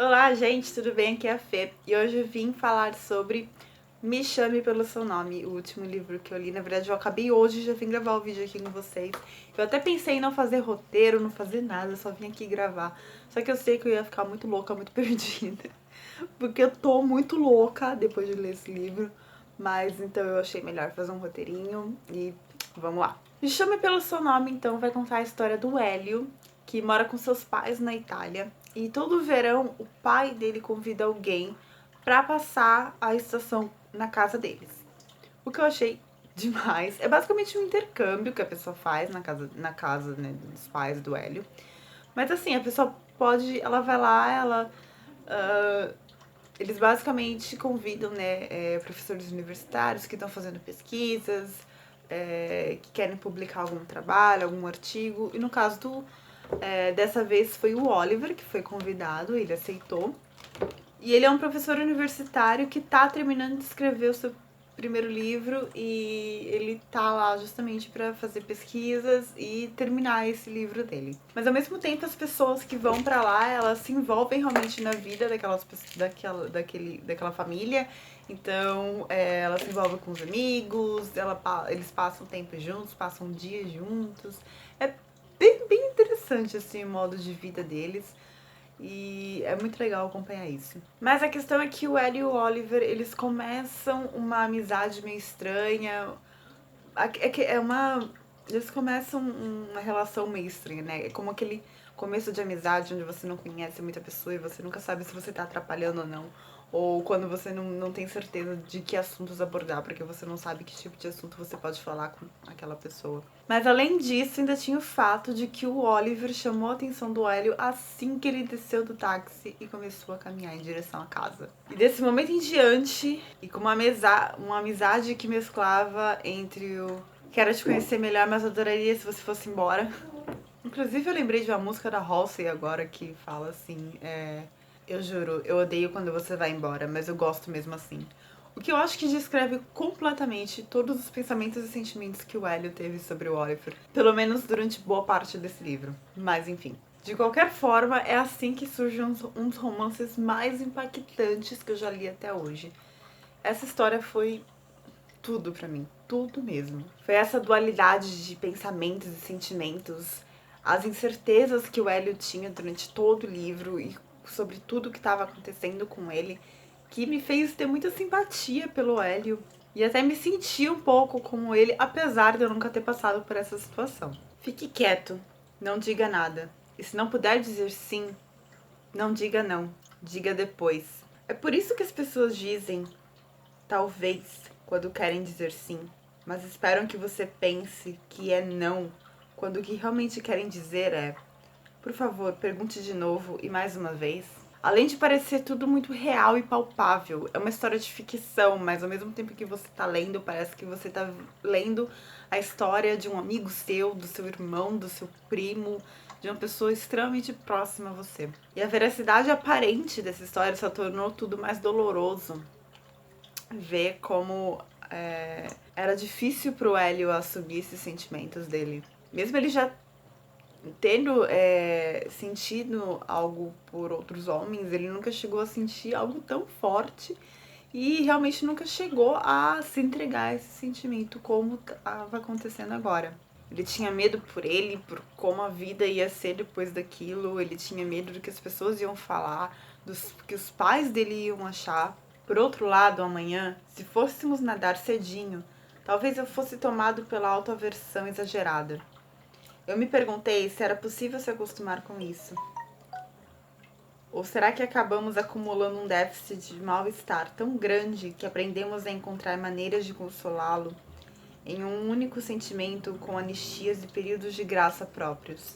Olá, gente, tudo bem? Aqui é a Fê e hoje eu vim falar sobre Me Chame Pelo Seu Nome, o último livro que eu li. Na verdade, eu acabei hoje e já vim gravar o vídeo aqui com vocês. Eu até pensei em não fazer roteiro, não fazer nada, só vim aqui gravar. Só que eu sei que eu ia ficar muito louca, muito perdida, porque eu tô muito louca depois de ler esse livro. Mas então eu achei melhor fazer um roteirinho e vamos lá. Me Chame Pelo Seu Nome, então, vai contar a história do Hélio, que mora com seus pais na Itália. E todo verão o pai dele convida alguém pra passar a estação na casa deles. O que eu achei demais é basicamente um intercâmbio que a pessoa faz na casa, né, dos pais do Hélio. Mas assim, a pessoa pode, ela vai lá, ah, eles basicamente convidam, né, professores universitários que estão fazendo pesquisas, que querem publicar algum trabalho, algum artigo. E no caso dessa vez foi o Oliver que foi convidado, ele aceitou. E ele é um professor universitário que tá terminando de escrever o seu primeiro livro e ele tá lá justamente para fazer pesquisas e terminar esse livro dele. Mas ao mesmo tempo as pessoas que vão para lá, elas se envolvem realmente na vida daquela família. Então, ela se envolve com os amigos, eles passam tempo juntos, passam dias juntos. É bem interessante assim o modo de vida deles. E é muito legal acompanhar isso. Mas a questão é que o Ellie e o Oliver, eles começam uma amizade meio estranha. Eles começam uma relação meio estranha, né? É como aquele começo de amizade onde você não conhece muita pessoa e você nunca sabe se você tá atrapalhando ou não. Ou quando você não tem certeza de que assuntos abordar, porque você não sabe que tipo de assunto você pode falar com aquela pessoa. Mas além disso, ainda tinha o fato de que o Oliver chamou a atenção do Hélio assim que ele desceu do táxi e começou a caminhar em direção à casa. E desse momento em diante, e com uma amizade que mesclava entre o quero te conhecer melhor, mas adoraria se você fosse embora. Inclusive eu lembrei de uma música da Halsey agora que fala assim, eu juro, eu odeio quando você vai embora, mas eu gosto mesmo assim. O que eu acho que descreve completamente todos os pensamentos e sentimentos que o Hélio teve sobre o Oliver. Pelo menos durante boa parte desse livro. Mas enfim. De qualquer forma, é assim que surgem um dos romances mais impactantes que eu já li até hoje. Essa história foi tudo pra mim, tudo mesmo. Foi essa dualidade de pensamentos e sentimentos, as incertezas que o Hélio tinha durante todo o livro e sobre tudo que estava acontecendo com ele, que me fez ter muita simpatia pelo Hélio e até me sentir um pouco como ele, apesar de eu nunca ter passado por essa situação. Fique quieto, não diga nada. E se não puder dizer sim, não diga não, diga depois. É por isso que as pessoas dizem talvez quando querem dizer sim, mas esperam que você pense que é não, quando o que realmente querem dizer é: por favor, pergunte de novo e mais uma vez. Além de parecer tudo muito real e palpável, é uma história de ficção, mas ao mesmo tempo que você tá lendo, parece que você tá lendo a história de um amigo seu, do seu irmão, do seu primo, de uma pessoa extremamente próxima a você. E a veracidade aparente dessa história só tornou tudo mais doloroso. Ver como era difícil pro Hélio assumir esses sentimentos dele. Mesmo ele já tendo sentido algo por outros homens, ele nunca chegou a sentir algo tão forte e realmente nunca chegou a se entregar a esse sentimento como estava acontecendo agora. Ele tinha medo por ele, por como a vida ia ser depois daquilo, ele tinha medo do que as pessoas iam falar, dos que os pais dele iam achar. Por outro lado, amanhã, se fôssemos nadar cedinho, talvez eu fosse tomado pela autoaversão exagerada. Eu me perguntei se era possível se acostumar com isso. Ou será que acabamos acumulando um déficit de mal-estar tão grande que aprendemos a encontrar maneiras de consolá-lo em um único sentimento com anistias e períodos de graça próprios?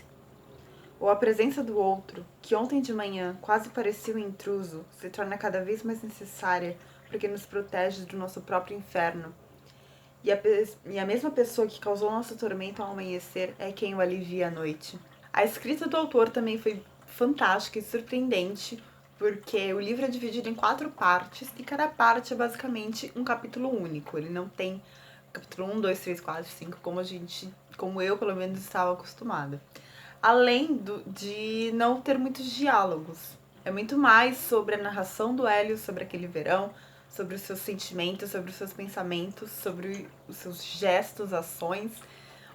Ou a presença do outro, que ontem de manhã quase parecia um intruso, se torna cada vez mais necessária porque nos protege do nosso próprio inferno. E a mesma pessoa que causou nosso tormento ao amanhecer é quem o alivia à noite. A escrita do autor também foi fantástica e surpreendente, porque o livro é dividido em 4 partes e cada parte é basicamente um capítulo único. Ele não tem capítulo 1, 2, 3, 4, 5, como eu pelo menos estava acostumada. Além de não ter muitos diálogos. É muito mais sobre a narração do Hélio, sobre aquele verão, sobre os seus sentimentos, sobre os seus pensamentos, sobre os seus gestos, ações,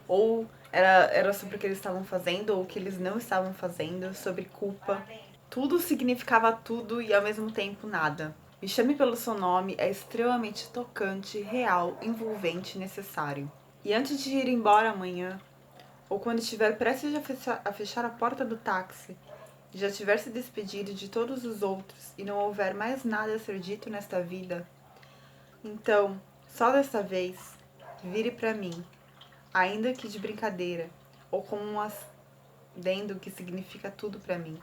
ou era sobre o que eles estavam fazendo ou o que eles não estavam fazendo, sobre culpa. Tudo significava tudo e ao mesmo tempo nada. Me Chame Pelo Seu Nome é extremamente tocante, real, envolvente e necessário. E antes de ir embora amanhã, ou quando estiver prestes a fechar a porta do táxi, e já tiver se despedido de todos os outros e não houver mais nada a ser dito nesta vida, então, só desta vez, vire para mim, ainda que de brincadeira, ou com um adendo que significa tudo para mim.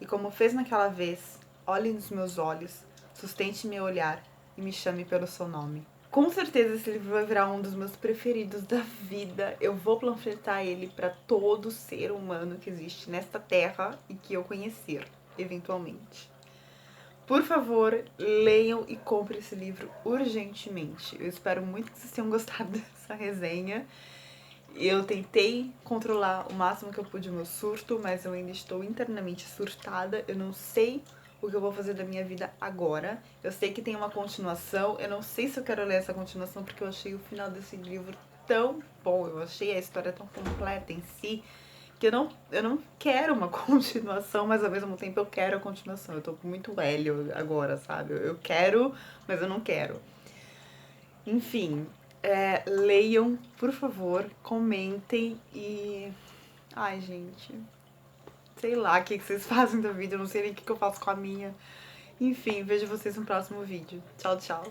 E como fez naquela vez, olhe nos meus olhos, sustente meu olhar e me chame pelo seu nome. Com certeza esse livro vai virar um dos meus preferidos da vida. Eu vou panfletar ele para todo ser humano que existe nesta terra e que eu conhecer, eventualmente. Por favor, leiam e comprem esse livro urgentemente. Eu espero muito que vocês tenham gostado dessa resenha. Eu tentei controlar o máximo que eu pude o meu surto, mas eu ainda estou internamente surtada. Eu não sei o que eu vou fazer da minha vida agora. Eu sei que tem uma continuação. Eu não sei se eu quero ler essa continuação porque eu achei o final desse livro tão bom. Eu achei a história tão completa em si que eu não quero uma continuação, mas ao mesmo tempo eu quero a continuação. Eu tô muito Hélio agora, sabe? Eu quero, mas eu não quero. Enfim, leiam, por favor, comentem e... Ai, gente, sei lá o que vocês fazem da vida, eu não sei nem o que eu faço com a minha. Enfim, vejo vocês no próximo vídeo. Tchau, tchau.